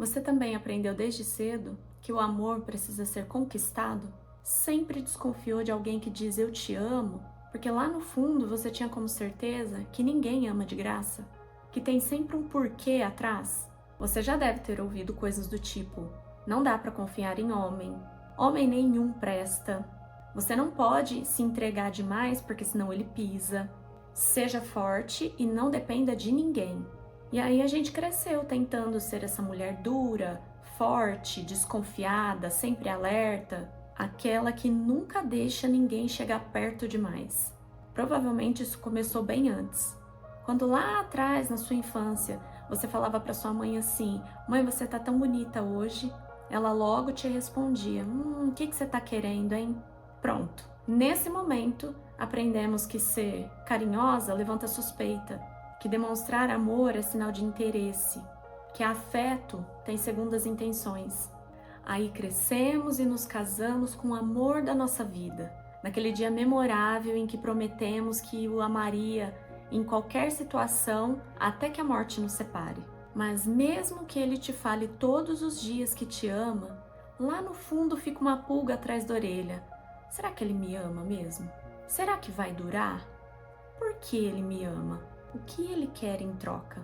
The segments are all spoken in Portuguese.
Você também aprendeu desde cedo que o amor precisa ser conquistado? Sempre desconfiou de alguém que diz eu te amo, porque lá no fundo você tinha como certeza que ninguém ama de graça? Que tem sempre um porquê atrás? Você já deve ter ouvido coisas do tipo: não dá para confiar em homem, homem nenhum presta, você não pode se entregar demais porque senão ele pisa, seja forte e não dependa de ninguém. E aí a gente cresceu tentando ser essa mulher dura, forte, desconfiada, sempre alerta, aquela que nunca deixa ninguém chegar perto demais. Provavelmente isso começou bem antes. Quando lá atrás, na sua infância, você falava para sua mãe assim: "Mãe, você tá tão bonita hoje", ela logo te respondia: o que você tá querendo, hein?" Pronto. Nesse momento, aprendemos que ser carinhosa levanta suspeita, que demonstrar amor é sinal de interesse, que afeto tem segundas intenções. Aí crescemos e nos casamos com o amor da nossa vida, naquele dia memorável em que prometemos que o amaria em qualquer situação até que a morte nos separe. Mas mesmo que ele te fale todos os dias que te ama, lá no fundo fica uma pulga atrás da orelha. Será que ele me ama mesmo? Será que vai durar? Por que ele me ama? O que ele quer em troca?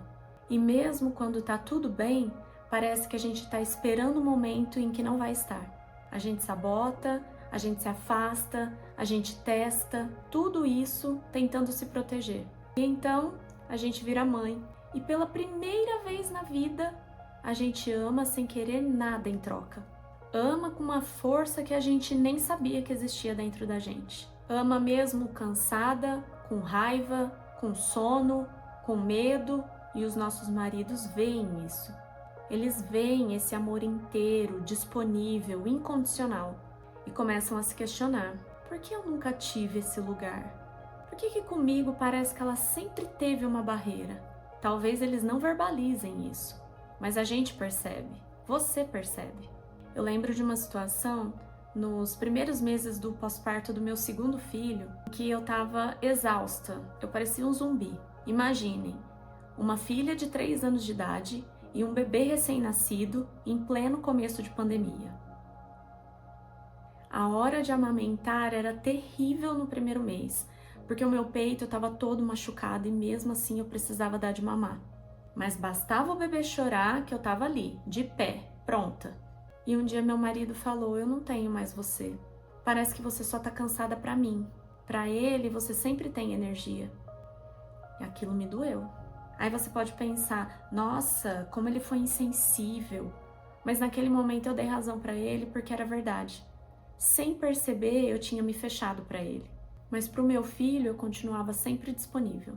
E mesmo quando tá tudo bem, parece que a gente tá esperando um momento em que não vai estar. A gente sabota, a gente se afasta, a gente testa, tudo isso tentando se proteger. E então a gente vira mãe e pela primeira vez na vida a gente ama sem querer nada em troca. Ama com uma força que a gente nem sabia que existia dentro da gente. Ama mesmo cansada, com raiva, com sono, com medo, e os nossos maridos veem isso. Eles veem esse amor inteiro, disponível, incondicional e começam a se questionar: por que eu nunca tive esse lugar? Por que comigo parece que ela sempre teve uma barreira? Talvez eles não verbalizem isso, mas a gente percebe, você percebe. Eu lembro de uma situação nos primeiros meses do pós-parto do meu segundo filho, que eu tava exausta, eu parecia um zumbi. Imaginem, uma filha de 3 anos de idade e um bebê recém-nascido em pleno começo de pandemia. A hora de amamentar era terrível no primeiro mês, porque o meu peito estava todo machucado e mesmo assim eu precisava dar de mamar. Mas bastava o bebê chorar que eu estava ali, de pé, pronta. E um dia meu marido falou: eu não tenho mais você. Parece que você só tá cansada pra mim. Pra ele, você sempre tem energia. E aquilo me doeu. Aí você pode pensar: nossa, como ele foi insensível. Mas naquele momento eu dei razão pra ele porque era verdade. Sem perceber, eu tinha me fechado pra ele. Mas pro meu filho, eu continuava sempre disponível.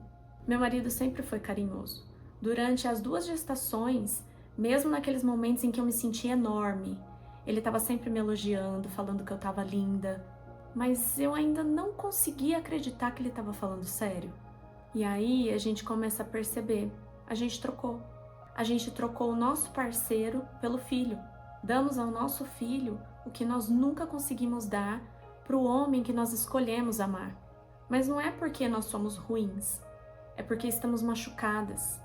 Meu marido sempre foi carinhoso. Durante as 2 gestações, mesmo naqueles momentos em que eu me sentia enorme, ele estava sempre me elogiando, falando que eu estava linda, mas eu ainda não conseguia acreditar que ele estava falando sério. E aí a gente começa a perceber, a gente trocou. A gente trocou o nosso parceiro pelo filho. Damos ao nosso filho o que nós nunca conseguimos dar para o homem que nós escolhemos amar. Mas não é porque nós somos ruins, é porque estamos machucadas.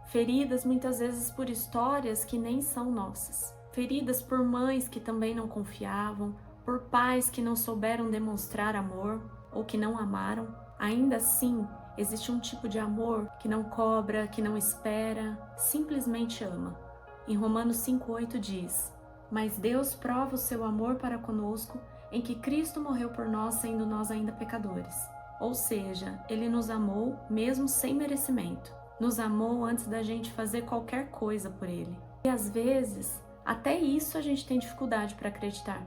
Feridas muitas vezes por histórias que nem são nossas. Feridas por mães que também não confiavam, por pais que não souberam demonstrar amor ou que não amaram. Ainda assim, existe um tipo de amor que não cobra, que não espera, simplesmente ama. Em Romanos 5,8 diz: mas Deus prova o seu amor para conosco em que Cristo morreu por nós, sendo nós ainda pecadores. Ou seja, Ele nos amou mesmo sem merecimento. Nos amou antes da gente fazer qualquer coisa por Ele. E às vezes, até isso a gente tem dificuldade para acreditar.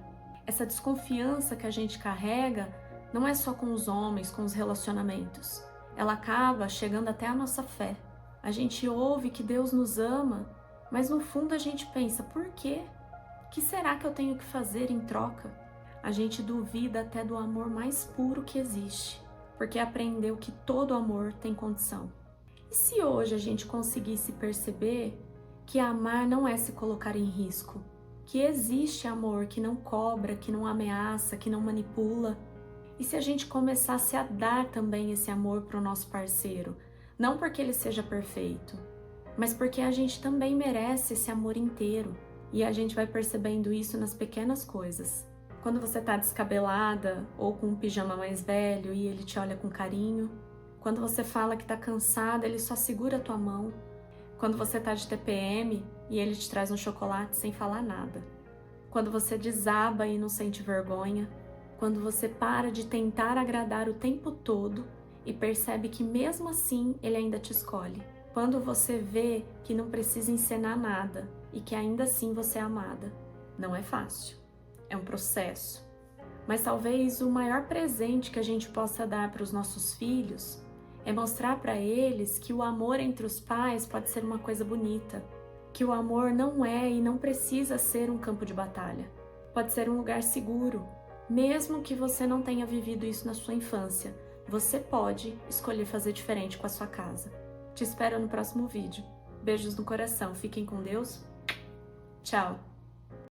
Essa desconfiança que a gente carrega não é só com os homens, com os relacionamentos. Ela acaba chegando até a nossa fé. A gente ouve que Deus nos ama, mas no fundo a gente pensa: por quê? O que será que eu tenho que fazer em troca? A gente duvida até do amor mais puro que existe, porque aprendeu que todo amor tem condição. E se hoje a gente conseguisse perceber que amar não é se colocar em risco, que existe amor que não cobra, que não ameaça, que não manipula? E se a gente começasse a dar também esse amor para o nosso parceiro, não porque ele seja perfeito, mas porque a gente também merece esse amor inteiro. E a gente vai percebendo isso nas pequenas coisas. Quando você tá descabelada ou com um pijama mais velho e ele te olha com carinho. Quando você fala que tá cansada, ele só segura a tua mão. Quando você tá de TPM e ele te traz um chocolate sem falar nada. Quando você desaba e não sente vergonha. Quando você para de tentar agradar o tempo todo e percebe que mesmo assim ele ainda te escolhe. Quando você vê que não precisa encenar nada e que ainda assim você é amada. Não é fácil, é um processo. Mas talvez o maior presente que a gente possa dar para os nossos filhos é mostrar para eles que o amor entre os pais pode ser uma coisa bonita, que o amor não é e não precisa ser um campo de batalha. Pode ser um lugar seguro, mesmo que você não tenha vivido isso na sua infância. Você pode escolher fazer diferente com a sua casa. Te espero no próximo vídeo. Beijos no coração, fiquem com Deus. Tchau!